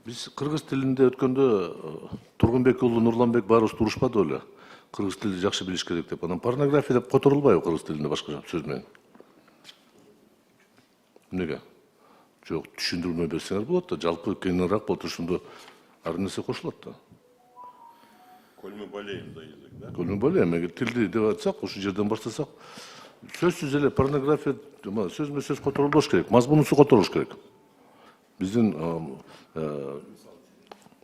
Биз кыргыз тилинде өткөндө Тургунбек уулу Нурланбек баарыбыз турушпады эле. Кыргыз тилди жакшы билиш керек деп. Анан порнография деп которулбайбы кыргыз тилинде башка сөз менен? Эмнеге? Жок, түшүндүрмө берсеңер болот да, жалпы кеңирээк болот, ошондо ар нерсе кошулат да. Коль мы болеем за язык, да? Коль мы болеем, эгер тилди деп айтсак, ушул жерден баштасак, сөзсүз эле порнография сөзмө сөз которулбош керек, мазмунусу которулуш керек. Биздин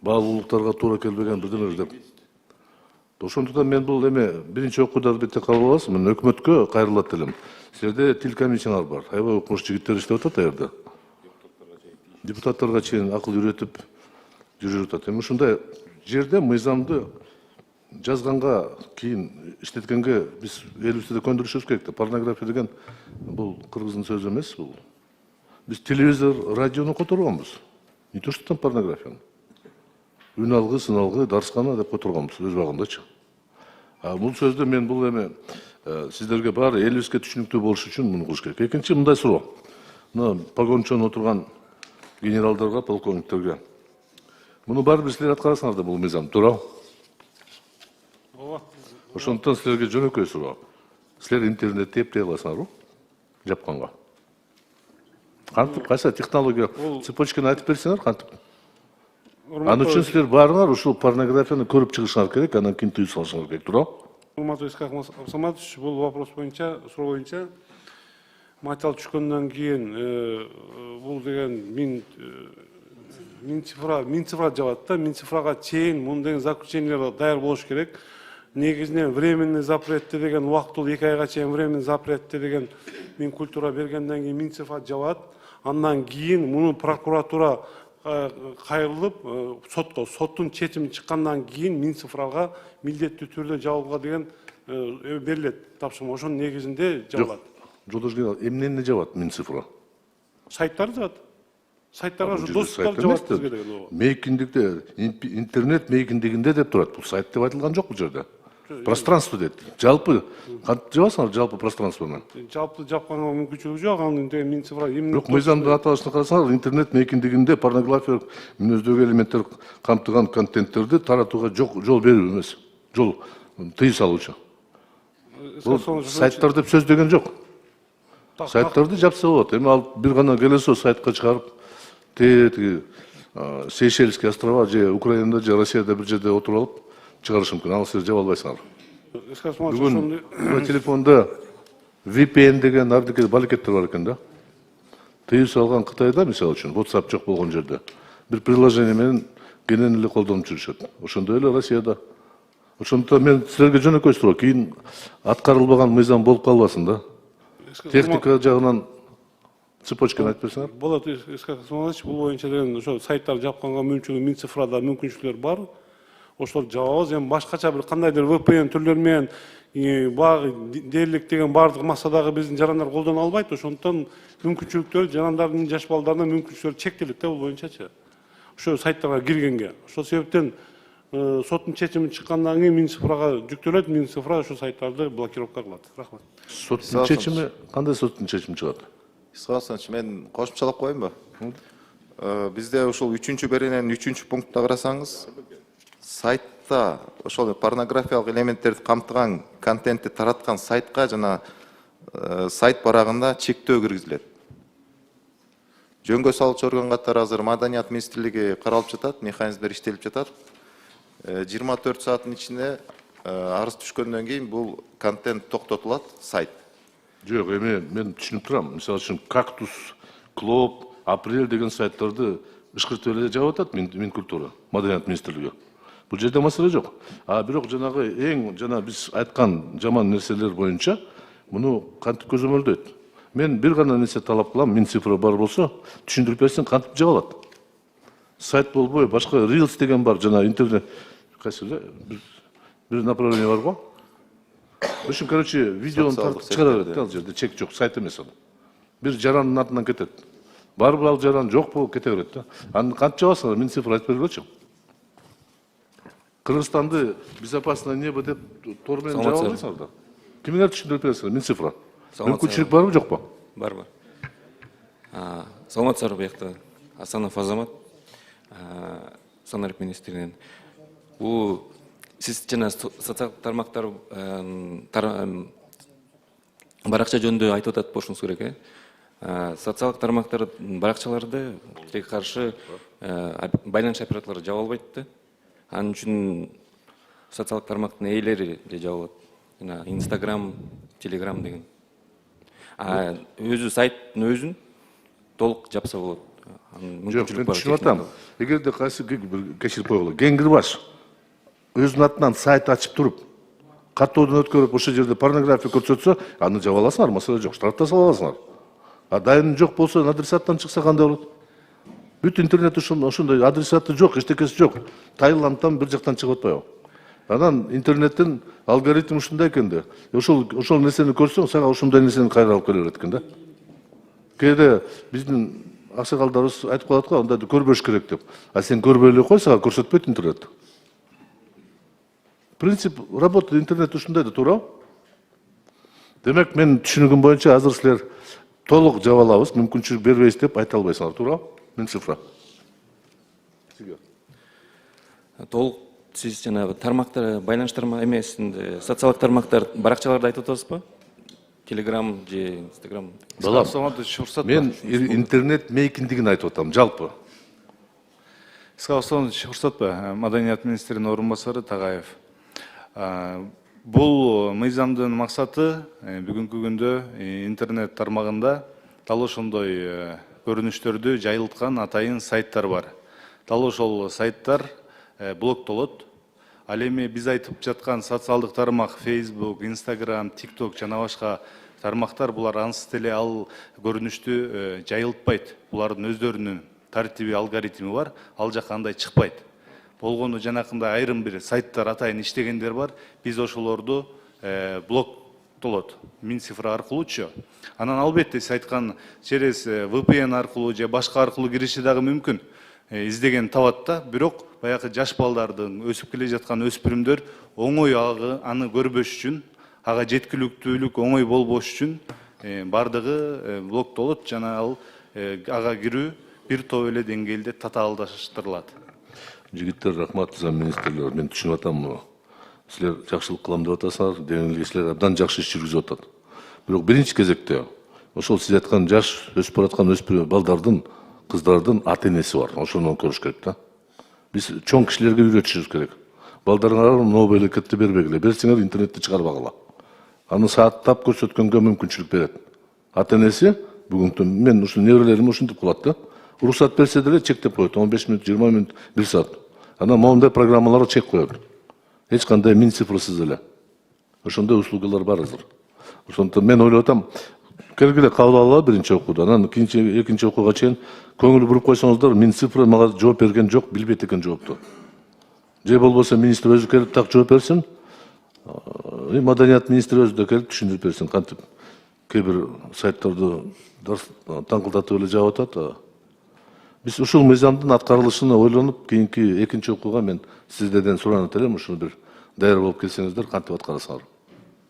баалуулуктарга туура келбеген бирдемелер деп. Ошондуктан мен бул эме биринчи окууда бетте кабыл аласыз, мен өкмөткө кайрылат элем. Силерде тил комиссиялар бар. Аябай окумуш жигиттер иштеп атат аерде. Депутаттарга чейин акыл үйрөтүп жүрүп атат. Эми ушундай жерде мыйзамды жазганга кийин иштеткенге биз элибизде көндүрүшүбүз керек да. Порнография деген бул кыргыздын сөзү эмес, бул. Биз телевизор, радиону которгонбуз. Не то что там порнографияны. Үн алгы, сын алгы, дарскана деп которгонбуз өз убагындачы. Бул сөздү мен бул эме сиздерге баары элибизге түшүнүктүү болуш үчүн муну кылыш керек. Экинчи мындай суроо. Мына погончон отурган генералдарга, полковниктерге. Муну баары силер аткарасыңар да бул мыйзам, туура? Ооба. Ошондуктан силерге жөнөкөй суроо. Силер интернетти эптей аласыңарбы? Жапканга. Кантип, кайсы технология цепочканы айтып берсеңер, кантип? Аны үчүн силер баарыңар ушул порнографияны көрүп чыгышыңар керек, анан кийин тыюу салышыңар керек, туура? Урматтуу Исхак Саматович, бул вопрос боюнча, суроо боюнча материал түшкөндөн кийин бул деген Минцифра жабат да, Минцифрага чейин муну деген заключениелер даяр болуш керек. Негизинен временный запретти деген убактылуу 2 айга чейин временный запретти деген Минкультура бергенден кийин Минцифра жабат. Андан кийин муну прокуратура кайрылып соттун чечими чыккандан кийин Минцифрага милдеттүү түрдө жабууга деген берилет тапшырма. Ошонун негизинде жабылат. Жолдош генерал, эмнени жабат Минцифра? Сайттарды жабат. Сайттарга ушу доступтар жабат бизге деген. Мейкиндикте, интернет мейкиндигинде деп турат. Бул сайт деп айтылган жок бул жерде. Пространство дейт. Жалпы кантип жабасыңар жалпы пространствону? Жалпы жапканга мүмкүнчүлүгү жок, анын Минцифра Жок, мыйзамдын аталышына карасаңар, интернет мейкиндигинде порнография мүнөздөгү элементтер камтыган контенттерди таратууга жол берүү эмес. Жол тыюу салуучу. Бул сайттар деп сөз деген жок. Сайттарды жапса болот. Эми ал бир гана келесо сайтка чыгарып, тиги Сейшельский острова же Украинада же Россияда бир жерде отуруп алып чыгарыш мүмкүн. Ал силер жаба албайсыңар. Бүгүн телефонда VPN деген ардыке балекеттер бар экен да. Тыюу салган Кытайда мисалы үчүн WhatsApp жок болгон жерде бир приложение менен кенен эле колдонуп жүрүшөт. Ошондой эле Россияда. Ошондуктан мен силерге жөнөкөй суроо, кийин аткарылбаган мыйзам болуп калбасын да. Техника жагынан цепочканы айтып берсеңер. Болот, Исхак Саматович, бул боюнча деген ошо сайттар жапканга мүмкүнчүлүгү Минцифрада мүмкүнчүлүктөр бар. Ошолорду жабабыз. Эми башкача бир кандайдыр VPN түрлөрү менен багы дээрлик деген баардык массадагы биздин жарандар колдоно албайт. Ошондуктан мүмкүнчүлүктөр жарандардын жаш балдарына мүмкүнчүлүктөр чектелет да бул боюнчачы. Ошо сайттарга киргенге. Ошол себептен соттун чечими чыккандан кийин Минцифрага жүктөлөт, Минцифра ошо сайттарды блокировка кылат. Рахмат. Соттун чечими кандай соттун чечими чыгат? Исхак Асанович, мен кошумчалап коеюнбу? Бизде ушул 3-берененин 3-пунктта карасаңыз, сайтта ошол порнографиялык элементтерди камтыган контентти тараткан сайтка жана сайт барагында чектөө киргизилет. Жөнгө салуучу орган катары азыр Маданият министрлиги каралып жатат, механизмдер иштелип жатат. 24 сааттын ичинде арыз түшкөндөн кийин бул контент токтотулат, сайт. Жок, эми мен түшүнүп турам. Мисалы үчүн Кактус, Клоп, Апрель деген сайттарды ышкыртып эле жабып атат Минкультура, Маданият министрлиги. Бул жерде маселе жок. Бирок жанагы жана биз айткан жаман нерселер боюнча муну кантип көзөмөлдөйт? Мен бир гана нерсе талап кылам, Минцифра бар болсо, түшүндүрүп берсең кантип жабылат? Сайт болбой, башка Reels деген бар, жана интернет кайсы бир направление бар го. В общем, короче, видеону тартып чыгара берет, ал жерде чек жок, сайт эмес ал. Бир жарандын атынан кетет. Барбы ал жаран, жокпу, кете берет да. Аны кантип жабасыңар? Минцифра айтып бергилечи. Кыргызстанды безопасное небо деп тор менен жаба албайсыңар да. Кимиңер түшүндүрүп бересиңер? Минцифра. Мүмкүнчүлүк барбы, жокпу? Бар. Саламатсыздарбы, буякта Асанов Азамат. Санарып министринен. Бул сиз жана социалдык тармактар баракча жөнүндө айтып атат болушуңуз керек, социалдык тармактар баракчаларды тилекке каршы байланыш операторлору жаба албайт да. Анын үчүн социалдык тармактын ээлери де жаба алат. Жана Instagram, Telegram деген. Өзү сайттын өзүн толук жапса болот. Жок, мен түшүнүп атам. Эгерде кайсы бир кечирип койгула. Кеңгирбаш өзүнүн атынан сайт ачып туруп, каттоодон өткөрүп, ошол жерде порнография көрсөтсө, аны жаба аласыңар, маселе жок, штрафта сала аласыңар. Дайын жок болсо, адресаттан чыкса кандай болот? Бүт интернет ошондой адресаты жок, эчтекеси жок. Таиландтан бир жактан чыгып атпайбы? Анан интернеттин алгоритми ушундай экен да. Ошол нерсени көрсөң, сага ушундай нерсени кайра алып келе берет экен да. Кээде биздин аксакалдарыбыз айтып калат го, андайды көрбөш керек деп. А сен көрбөй эле кой, сага көрсөтпөйт интернет. Принцип работы интернет ушундай да, туурабы? Демек, мен түшүнүгүм боюнча азыр силер толук жаба алабыз, мүмкүнчүлүк бербейбиз деп айта албайсыңар, туурабы? Мен цифра. Толук сиз жанагы тармактар, байланыш эмесинде социалдык тармактар, баракчаларды айтып атасызбы? Telegram же Instagram. Балам, мен интернет мейкиндигин айтып атам, жалпы. Исхак уруксатпы, Маданият министринин орун басары Тагаев. Бул мыйзамдын максаты бүгүнкү күндө интернет тармагында дал ошондой көрүнүштөрдү жайылткан атайын сайттар бар. Дал ошол сайттар блоктолот. Ал эми биз айтып жаткан социалдык тармак Facebook, Instagram, TikTok жана башка тармактар булар ансыз деле ал көрүнүштү жайылтпайт. Булардын өздөрүнүн тартиби, алгоритми бар. Ал жака андай чыкпайт. Болгону жанакындай айрым бир сайттар атайын иштегендер бар. Биз ошолорду блоктолот. Минцифра аркылуучу. Анан албетте сиз айткан через VPN аркылуу же башка аркылуу кириши дагы мүмкүн. Издеген табат да, бирок баягы жаш балдардын өсүп келе жаткан өспүрүмдөр оңой аны көрбөш үчүн, ага жеткиликтүүлүк оңой болбош үчүн бардыгы блоктолот жана ал ага кирүү бир топ эле деңгээлде татаалдаштырылат. Жигиттер, рахмат, замминистрлер, мен түшүнүп атам муну. Силер жакшылык кылам деп атасыңар, дегенге силер абдан жакшы иш жүргүзүп атат. Бирок биринчи кезекте ошол сиз айткан жаш өсүп бараткан өспүрүм балдардын, кыздардын ата-энеси бар. Ошону көрүш керек да. Биз чоң кишилерге үйрөтүшүбүз керек. Балдарыңар новый элекетти бербегиле, берсеңер интернетти чыгарбагыла. Аны сааттап көрсөткөнгө мүмкүнчүлүк берет. Ата-энеси бүгүнкү мен ушул неберелерим ушинтип кылат да. Уруксат берсе деле чектеп коет, 15 мүнөт, 20 мүнөт, 1 саат. Анан моундай программаларга чек коет. Эч кандай мин цифрсыз эле. Ошондой услугалар бар азыр. Ошондуктан мен ойлоп атам, келгиле кабыл алалы биринчи окууда, анан экинчи окууга чейин көңүл буруп койсоңуздар, мин цифра мага жооп берген жок, билбейт экен жоопту. Же болбосо министр өзү келип так жооп берсин. Маданият министри өзү да келип түшүндүрүп берсин, кантип кээ бир сайттарды таңкылдатып эле жаап атат. Биз ушул мыйзамдын аткарылышын ойлонуп, кийинки экинчи окууга мен сиздерден суранат элем, ушуну бир даяр болуп келсеңиздер, кантип аткарасыңар.